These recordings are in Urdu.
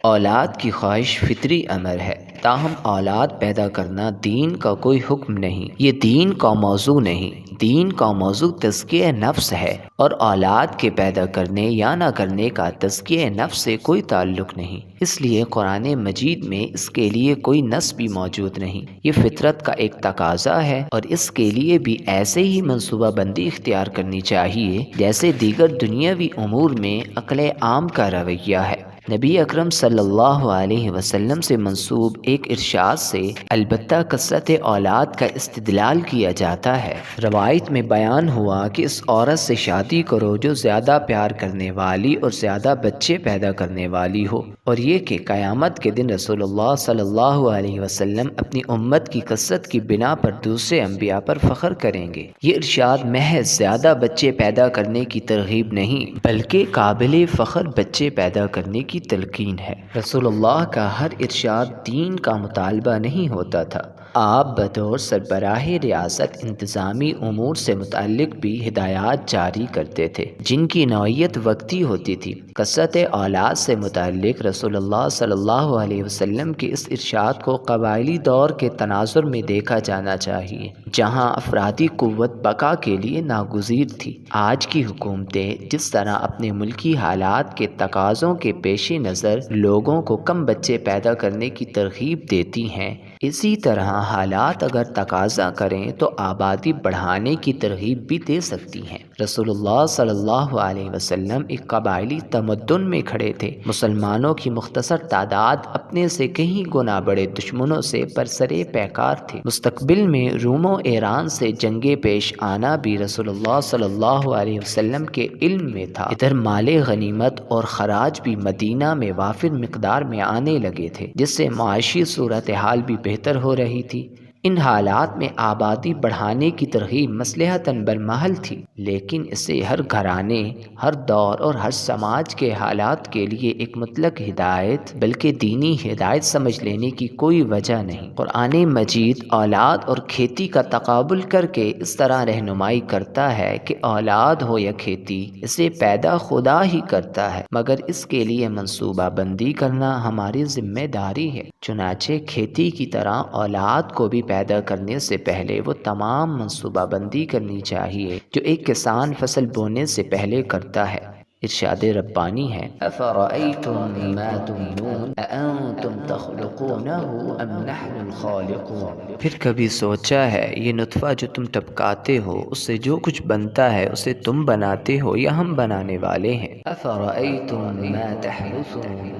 اولاد کی خواہش فطری امر ہے، تاہم اولاد پیدا کرنا دین کا کوئی حکم نہیں، یہ دین کا موضوع نہیں۔ دین کا موضوع تزکیہ نفس ہے، اور اولاد کے پیدا کرنے یا نہ کرنے کا تزکیہ نفس سے کوئی تعلق نہیں۔ اس لیے قرآن مجید میں اس کے لیے کوئی نص بھی موجود نہیں۔ یہ فطرت کا ایک تقاضا ہے، اور اس کے لیے بھی ایسے ہی منصوبہ بندی اختیار کرنی چاہیے جیسے دیگر دنیاوی امور میں عقل عام کا رویہ ہے۔ نبی اکرم صلی اللہ علیہ وسلم سے منسوب ایک ارشاد سے البتہ کثرت اولاد کا استدلال کیا جاتا ہے۔ روایت میں بیان ہوا کہ اس عورت سے شادی کرو جو زیادہ پیار کرنے والی اور زیادہ بچے پیدا کرنے والی ہو، اور یہ کہ قیامت کے دن رسول اللہ صلی اللہ علیہ وسلم اپنی امت کی کثرت کی بنا پر دوسرے انبیاء پر فخر کریں گے۔ یہ ارشاد محض زیادہ بچے پیدا کرنے کی ترغیب نہیں، بلکہ قابل فخر بچے پیدا کرنے کی تلقین ہے۔ رسول اللہ کا ہر ارشاد دین کا مطالبہ نہیں ہوتا تھا، آپ بطور سربراہ ریاست انتظامی امور سے متعلق بھی ہدایات جاری کرتے تھے، جن کی نوعیت وقتی ہوتی تھی۔ کثرت اولاد سے متعلق رسول اللہ صلی اللہ علیہ وسلم کے اس ارشاد کو قبائلی دور کے تناظر میں دیکھا جانا چاہیے، جہاں افرادی قوت بقا کے لیے ناگزیر تھی۔ آج کی حکومتیں جس طرح اپنے ملکی حالات کے تقاضوں کے پیش نظر لوگوں کو کم بچے پیدا کرنے کی ترغیب دیتی ہیں، اسی طرح حالات اگر تقاضا کریں تو آبادی بڑھانے کی ترغیب بھی دے سکتی ہیں۔ رسول اللہ صلی اللہ علیہ وسلم ایک قبائلی تمدن میں کھڑے تھے۔ مسلمانوں کی مختصر تعداد اپنے سے کہیں گنا بڑے دشمنوں سے برسرے پیکار تھی۔ مستقبل میں روم و ایران سے جنگیں پیش آنا بھی رسول اللہ صلی اللہ علیہ وسلم کے علم میں تھا۔ ادھر مال غنیمت اور خراج بھی مدینہ میں وافر مقدار میں آنے لگے تھے، جس سے معاشی صورتحال بھی بہتر ہو رہی تھی۔ ان حالات میں آبادی بڑھانے کی ترغیب مصلحتاً برمحل تھی، لیکن اسے ہر گھرانے، ہر دور اور ہر سماج کے حالات کے لیے ایک مطلق ہدایت بلکہ دینی ہدایت سمجھ لینے کی کوئی وجہ نہیں۔ قرآن مجید اولاد اور کھیتی کا تقابل کر کے اس طرح رہنمائی کرتا ہے کہ اولاد ہو یا کھیتی، اسے پیدا خدا ہی کرتا ہے، مگر اس کے لیے منصوبہ بندی کرنا ہماری ذمہ داری ہے۔ چنانچہ کھیتی کی طرح اولاد کو بھی پیدا کرنے سے پہلے وہ تمام منصوبہ بندی کرنی چاہیے جو ایک کسان فصل بونے سے پہلے کرتا ہے۔ ارشاد ربانی ہے، افرأیتم ما تمنون اانتم تخلقونہ ام نحن الخالقون۔ پھر کبھی سوچا ہے یہ نطفہ جو تم ٹپکاتے ہو، اس سے جو کچھ بنتا ہے اسے تم بناتے ہو یا ہم بنانے والے ہیں۔ افرأیتم ما تحرثون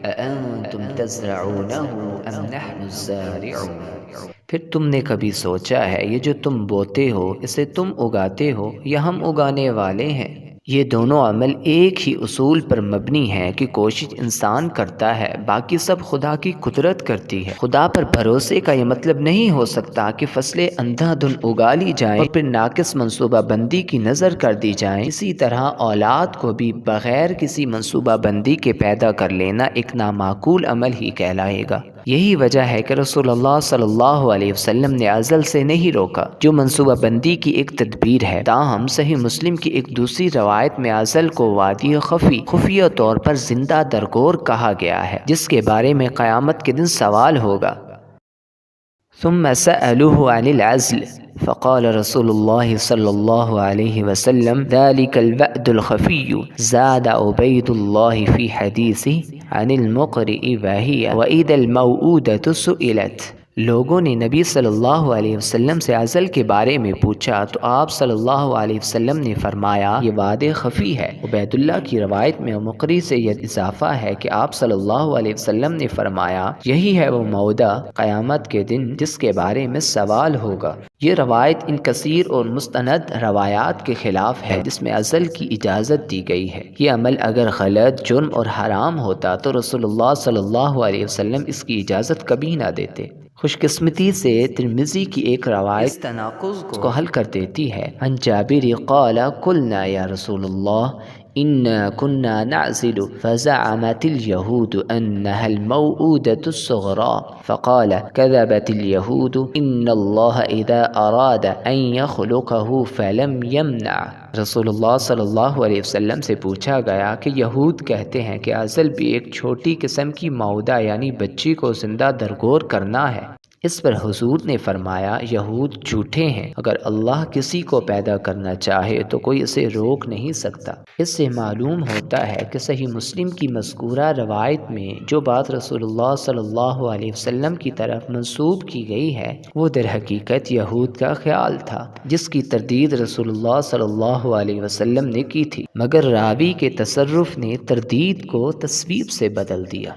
اانتم تزرعونہ ام نحن الزارعون۔ پھر تم نے کبھی سوچا ہے یہ جو تم بوتے ہو اسے تم اگاتے ہو یا ہم اگانے والے ہیں؟ یہ دونوں عمل ایک ہی اصول پر مبنی ہیں کہ کوشش انسان کرتا ہے، باقی سب خدا کی قدرت کرتی ہے۔ خدا پر بھروسے کا یہ مطلب نہیں ہو سکتا کہ فصلیں اندھا دھن اگا لی جائیں اور پھر ناقص منصوبہ بندی کی نظر کر دی جائیں۔ اسی طرح اولاد کو بھی بغیر کسی منصوبہ بندی کے پیدا کر لینا ایک نامعقول عمل ہی کہلائے گا۔ یہی وجہ ہے کہ رسول اللہ صلی اللہ علیہ وسلم نے ازل سے نہیں روکا، جو منصوبہ بندی کی ایک تدبیر ہے۔ تاہم صحیح مسلم کی ایک دوسری روایت میں ازل کو وادی خفیہ طور پر زندہ درگور کہا گیا ہے، جس کے بارے میں قیامت کے دن سوال ہوگا۔ ثم سألوه عن العزل فقال رسول الله صلى الله عليه وسلم ذلك البعد الخفي زاد عبيد الله في حديثه عن المقرئ وهي وإذا الموءودة سئلت۔ لوگوں نے نبی صلی اللہ علیہ وسلم سے ازل کے بارے میں پوچھا تو آپ صلی اللہ علیہ وسلم نے فرمایا یہ وعد خفی ہے۔ عبید اللہ کی روایت میں مقری سے یہ اضافہ ہے کہ آپ صلی اللہ علیہ وسلم نے فرمایا یہی ہے وہ مودع قیامت کے دن جس کے بارے میں سوال ہوگا۔ یہ روایت ان کثیر اور مستند روایات کے خلاف ہے جس میں ازل کی اجازت دی گئی ہے۔ یہ عمل اگر غلط، جرم اور حرام ہوتا تو رسول اللہ صلی اللہ علیہ وسلم اس کی اجازت کبھی نہ دیتے۔ خوش قسمتی سے ترمذی کی ایک روایت اس تناقض کو حل کر دیتی ہے۔ عن جابر قال قلنا یا رسول اللہ إنا كنا نعزل فزعمت اليهود أنها الموءودة الصغرى فقال كذبت اليهود إن الله إذا أراد أن يخلقه فلم يمنع۔ رسول اللہ صلی اللہ علیہ وسلم سے پوچھا گیا کہ یہود کہتے ہیں کہ ازل بھی ایک چھوٹی قسم کی مودہ یعنی بچی کو زندہ درگور کرنا ہے۔ اس پر حضور نے فرمایا یہود جھوٹے ہیں، اگر اللہ کسی کو پیدا کرنا چاہے تو کوئی اسے روک نہیں سکتا۔ اس سے معلوم ہوتا ہے کہ صحیح مسلم کی مذکورہ روایت میں جو بات رسول اللہ صلی اللہ علیہ وسلم کی طرف منسوب کی گئی ہے وہ در حقیقت یہود کا خیال تھا، جس کی تردید رسول اللہ صلی اللہ علیہ وسلم نے کی تھی، مگر راوی کے تصرف نے تردید کو تصویب سے بدل دیا۔